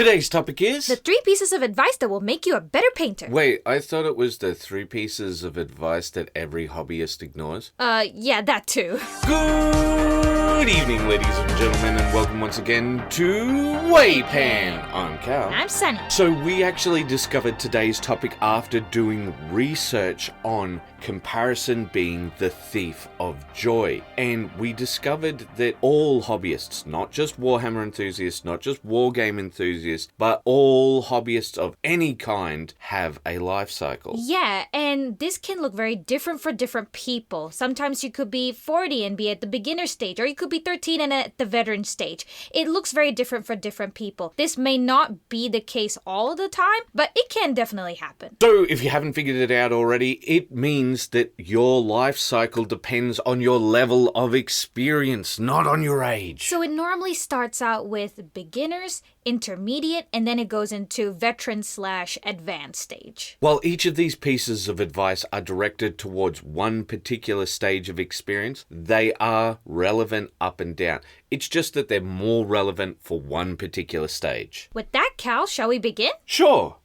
Today's topic is... the 3 pieces of advice that will make you a better painter. Wait, I thought it was the 3 pieces of advice that every hobbyist ignores. Yeah, that too. Good evening, ladies and gentlemen, and welcome once again to Waypan. I'm Cal. I'm Sunny. So we actually discovered today's topic after doing research on comparison being the thief of joy. And we discovered that all hobbyists, not just Warhammer enthusiasts, not just wargame enthusiasts, but all hobbyists of any kind have a life cycle. Yeah, and this can look very different for different people. Sometimes you could be 40 and be at the beginner stage, or you could be 13 and at the veteran stage. It looks very different for different people. This may not be the case all the time, but it can definitely happen. So if you haven't figured it out already, it means that your life cycle depends on your level of experience, not on your age. So it normally starts out with beginners, intermediate, and then it goes into veteran/advanced stage. While each of these pieces of advice are directed towards one particular stage of experience, they are relevant up and down. It's just that they're more relevant for one particular stage. With that, Cal, shall we begin? Sure.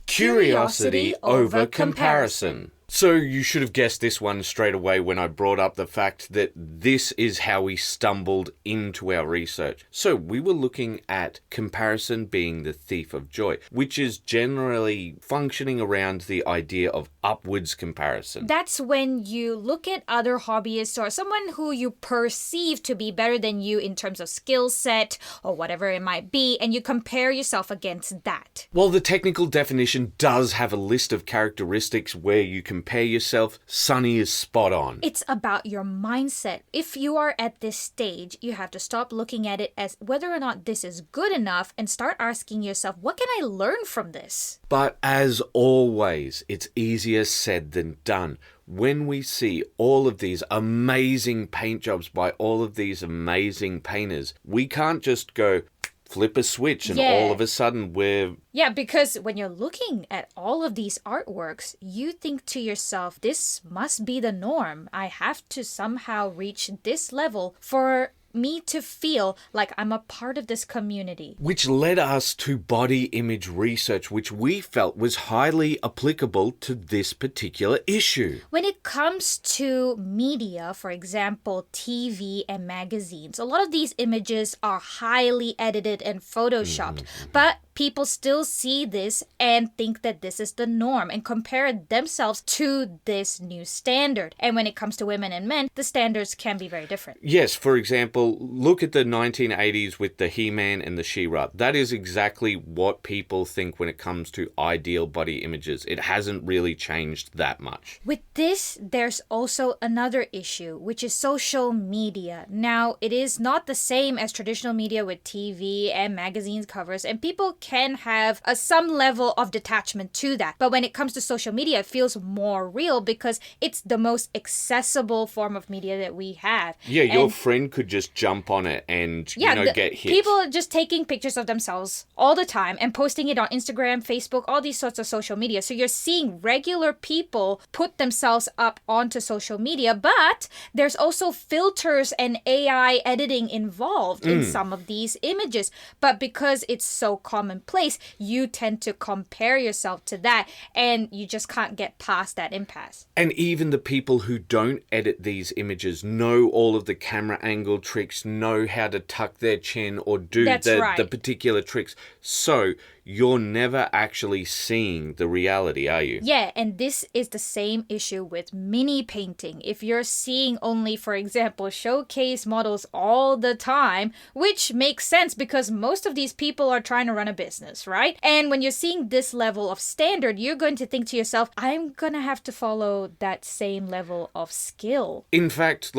Curiosity over comparison. So you should have guessed this one straight away when I brought up the fact that this is how we stumbled into our research. So we were looking at comparison being the thief of joy, which is generally functioning around the idea of upwards comparison. That's when you look at other hobbyists or someone who you perceive to be better than you in terms of skill set or whatever it might be, and you compare yourself against that. While the technical definition does have a list of characteristics where you compare yourself, Sunny is spot on. It's about your mindset. If you are at this stage, you have to stop looking at it as whether or not this is good enough and start asking yourself, what can I learn from this? But as always, it's easier said than done. When we see all of these amazing paint jobs by all of these amazing painters, we can't just go flip a switch and all of a sudden we're... Yeah, because when you're looking at all of these artworks, you think to yourself, this must be the norm. I have to somehow reach this level for me to feel like I'm a part of this community. Which led us to body image research, which we felt was highly applicable to this particular issue. When it comes to media, for example, TV and magazines, a lot of these images are highly edited and photoshopped, but people still see this and think that this is the norm and compare themselves to this new standard. And when it comes to women and men, the standards can be very different. Yes, for example, look at the 1980s with the He-Man and the She-Ra. That is exactly what people think when it comes to ideal body images. It hasn't really changed that much. With this, there's also another issue, which is social media. Now, it is not the same as traditional media with TV and magazines covers, and people can have some level of detachment to that. But when it comes to social media, it feels more real because it's the most accessible form of media that we have. Yeah, your friend could just jump on it and, get hit. People are just taking pictures of themselves all the time and posting it on Instagram, Facebook, all these sorts of social media. So you're seeing regular people put themselves up onto social media, but there's also filters and AI editing involved in some of these images. But because it's so commonplace, you tend to compare yourself to that and you just can't get past that impasse. And even the people who don't edit these images know all of the camera angle tricks, know how to tuck their chin or do the particular tricks. So you're never actually seeing the reality, are you? Yeah, and this is the same issue with mini painting. If you're seeing only, for example, showcase models all the time, which makes sense because most of these people are trying to run a business, right? And when you're seeing this level of standard, you're going to think to yourself, I'm going to have to follow that same level of skill. In fact,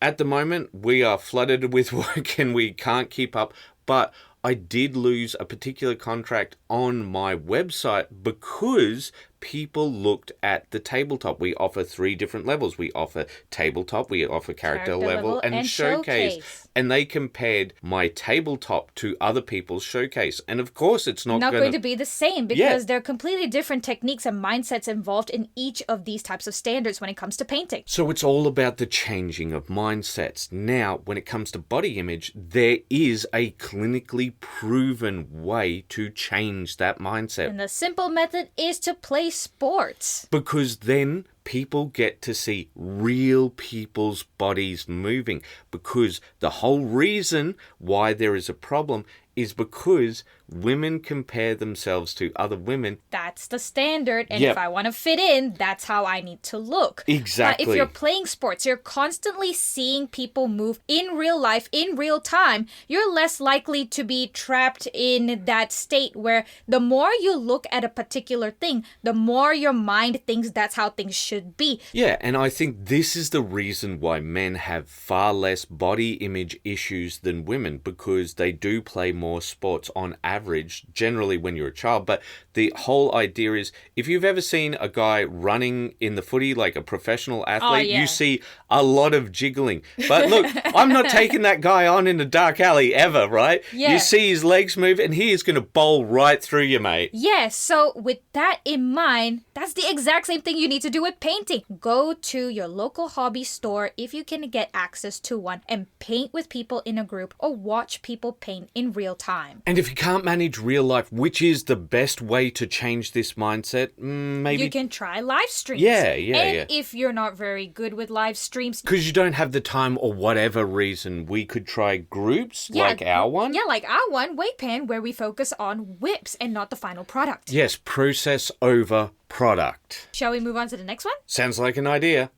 at the moment, we are flooded with work and we can't keep up, but I did lose a particular contract on my website because people looked at the tabletop. We offer 3 different levels. We offer tabletop, we offer character level, and showcase. And they compared my tabletop to other people's showcase. And of course, it's not going to be the same because there are completely different techniques and mindsets involved in each of these types of standards when it comes to painting. So it's all about the changing of mindsets. Now, when it comes to body image, there is a clinically proven way to change that mindset. And the simple method is to play sports. Because then people get to see real people's bodies moving. Because the whole reason why there is a problem is because women compare themselves to other women. That's the standard. And if I want to fit in, that's how I need to look. Exactly. But if you're playing sports, you're constantly seeing people move in real life, in real time. You're less likely to be trapped in that state where the more you look at a particular thing, the more your mind thinks that's how things should be. Yeah, and I think this is the reason why men have far less body image issues than women, because they do play more sports on average, generally when you're a child. But the whole idea is, if you've ever seen a guy running in the footy, like a professional athlete, you see a lot of jiggling. But look, I'm not taking that guy on in a dark alley ever, right? Yeah. You see his legs move and he is going to bowl right through you, mate. Yes, so with that in mind, that's the exact same thing you need to do with painting. Go to your local hobby store if you can get access to one and paint with people in a group or watch people paint in real time. And if you can't manage real life, which is the best way to change this mindset? Maybe you can try live streams. And if you're not very good with live streams, because you don't have the time or whatever reason, we could try groups like our one. Yeah, like our one, Waypan, where we focus on whips and not the final product. Yes, process over product. Shall we move on to the next one? Sounds like an idea.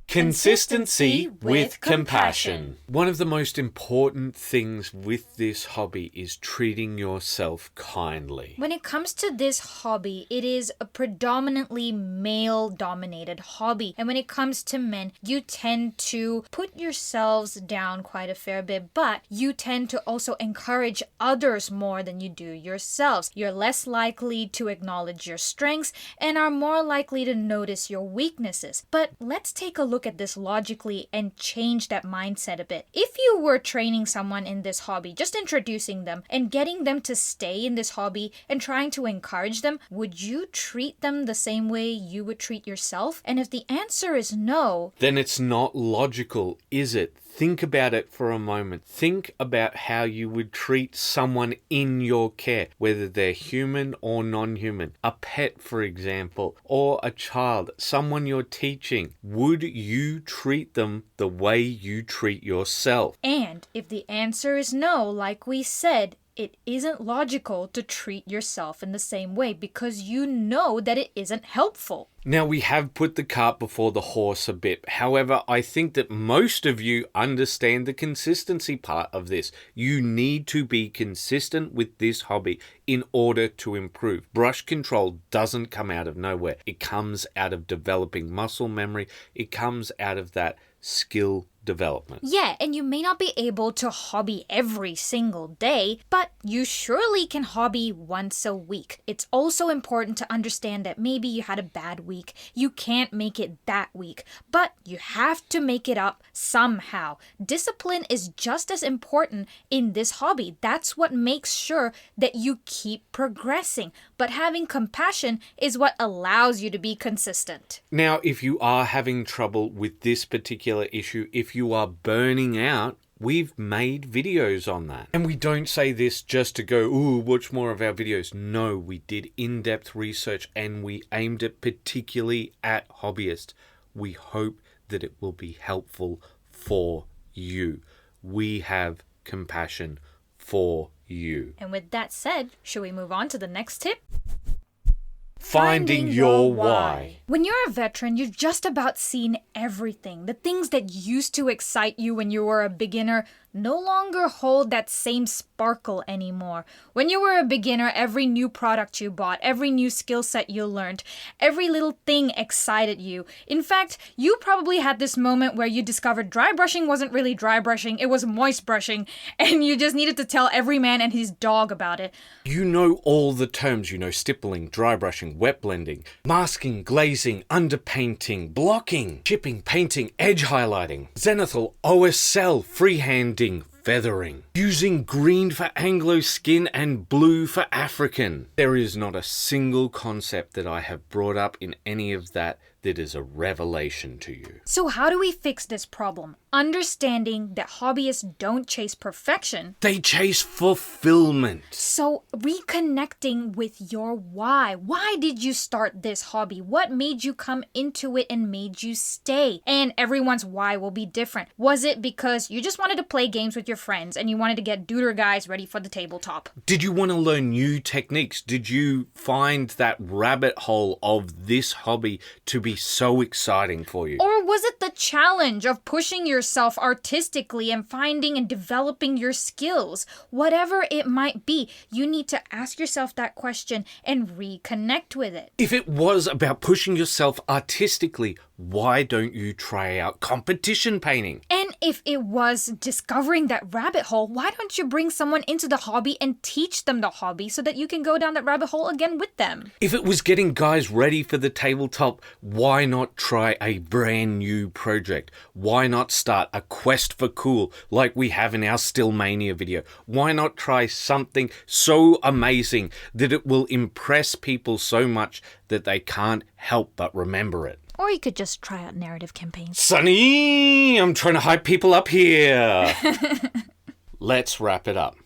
Consistency with compassion. One of the most important things with this hobby is treating yourself kindly. When it comes to this hobby, it is a predominantly male-dominated hobby. And when it comes to men, you tend to put yourselves down quite a fair bit, but you tend to also encourage others more than you do yourselves. You're less likely to acknowledge your strengths and are more likely to notice your weaknesses. But let's take a look at this logically and change that mindset a bit. If you were training someone in this hobby, just introducing them and getting them to stay in this hobby and trying to encourage them, would you treat them the same way you would treat yourself? And if the answer is no, then it's not logical, is it? Think about it for a moment. Think about how you would treat someone in your care, whether they're human or non-human. A pet, for example, or a child, someone you're teaching. Would you treat them the way you treat yourself? And if the answer is no, like we said, it isn't logical to treat yourself in the same way because you know that it isn't helpful. Now, we have put the cart before the horse a bit. However, I think that most of you understand the consistency part of this. You need to be consistent with this hobby in order to improve. Brush control doesn't come out of nowhere. It comes out of developing muscle memory. It comes out of that skill development. Yeah, and you may not be able to hobby every single day, but you surely can hobby once a week. It's also important to understand that maybe you had a bad week. You can't make it that week, but you have to make it up somehow. Discipline is just as important in this hobby. That's what makes sure that you keep progressing. But having compassion is what allows you to be consistent. Now, if you are having trouble with this particular issue, if you are burning out, we've made videos on that. And we don't say this just to go, ooh, watch more of our videos. No, we did in-depth research and we aimed it particularly at hobbyists. We hope that it will be helpful for you. We have compassion for you. And with that said, should we move on to the next tip? Finding your why. When you're a veteran, you've just about seen everything. The things that used to excite you when you were a beginner no longer hold that same sparkle anymore. When you were a beginner, every new product you bought, every new skill set you learned, every little thing excited you. In fact, you probably had this moment where you discovered dry brushing wasn't really dry brushing, it was moist brushing, and you just needed to tell every man and his dog about it. You know all the terms, stippling, dry brushing, wet blending, masking, glazing, underpainting, blocking, chipping, painting, edge highlighting, zenithal, OSL, freehanding, feathering, using green for Anglo skin and blue for African. There is not a single concept that I have brought up in any of that is a revelation to you. So how do we fix this problem? Understanding that hobbyists don't chase perfection. They chase fulfillment. So reconnecting with your why. Why did you start this hobby? What made you come into it and made you stay? And everyone's why will be different. Was it because you just wanted to play games with your friends and you wanted to get deuter guys ready for the tabletop? Did you want to learn new techniques? Did you find that rabbit hole of this hobby to be so exciting for you? Or was it the challenge of pushing yourself artistically and finding and developing your skills? Whatever it might be, you need to ask yourself that question and reconnect with it. If it was about pushing yourself artistically, why don't you try out competition painting? And if it was discovering that rabbit hole, why don't you bring someone into the hobby and teach them the hobby so that you can go down that rabbit hole again with them? If it was getting guys ready for the tabletop, why not try a brand new project? Why not start a quest for cool like we have in our Stillmania video? Why not try something so amazing that it will impress people so much that they can't help but remember it? Or you could just try out narrative campaigns. Sonny, I'm trying to hype people up here. Let's wrap it up.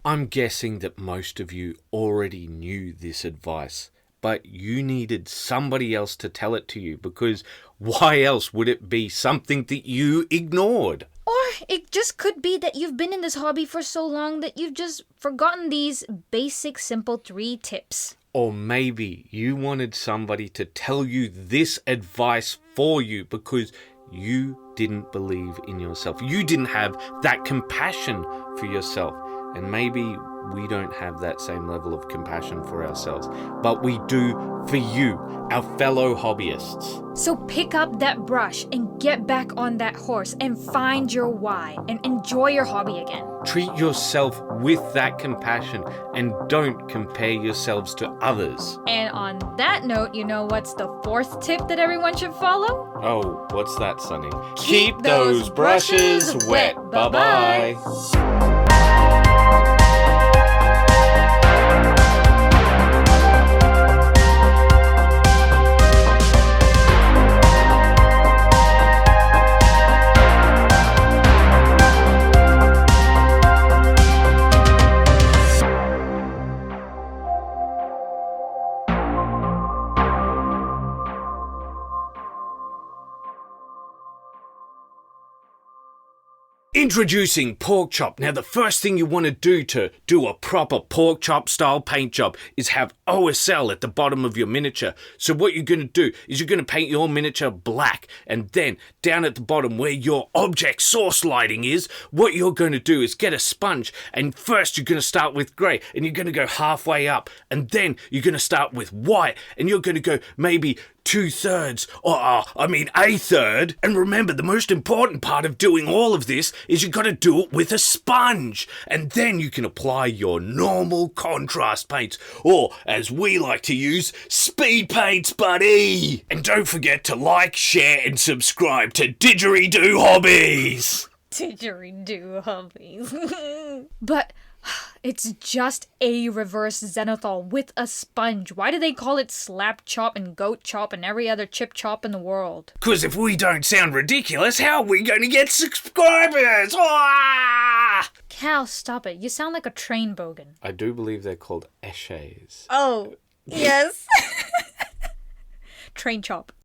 I'm guessing that most of you already knew this advice, but you needed somebody else to tell it to you, because why else would it be something that you ignored? Or it just could be that you've been in this hobby for so long that you've just forgotten these basic, simple 3 tips. Or maybe you wanted somebody to tell you this advice for you because you didn't believe in yourself. You didn't have that compassion for yourself. And maybe we don't have that same level of compassion for ourselves, but we do for you, our fellow hobbyists. So pick up that brush and get back on that horse and find your why and enjoy your hobby again. Treat yourself with that compassion and don't compare yourselves to others. And on that note, you know what's the 4th tip that everyone should follow? Oh, what's that, Sonny? Keep those brushes wet. Bye-bye. Introducing pork chop. Now, the first thing you want to do a proper pork chop style paint job is have OSL at the bottom of your miniature. So what you're going to do is you're going to paint your miniature black, and then down at the bottom where your object source lighting is, what you're going to do is get a sponge, and first you're going to start with grey, and you're going to go halfway up, and then you're going to start with white, and you're going to go maybe 2/3, or a third. And remember, the most important part of doing all of this is you got to do it with a sponge. And then you can apply your normal contrast paints, or as we like to use, speed paints, buddy. And don't forget to like, share, and subscribe to Didgeridoo Hobbies. Didgeridoo Hobbies. But it's just a reverse zenithal with a sponge. Why do they call it slap chop and goat chop and every other chip chop in the world? Because if we don't sound ridiculous, how are we going to get subscribers? Ah! Cal, stop it. You sound like a train bogan. I do believe they're called eshays. Oh, yes. Train chop.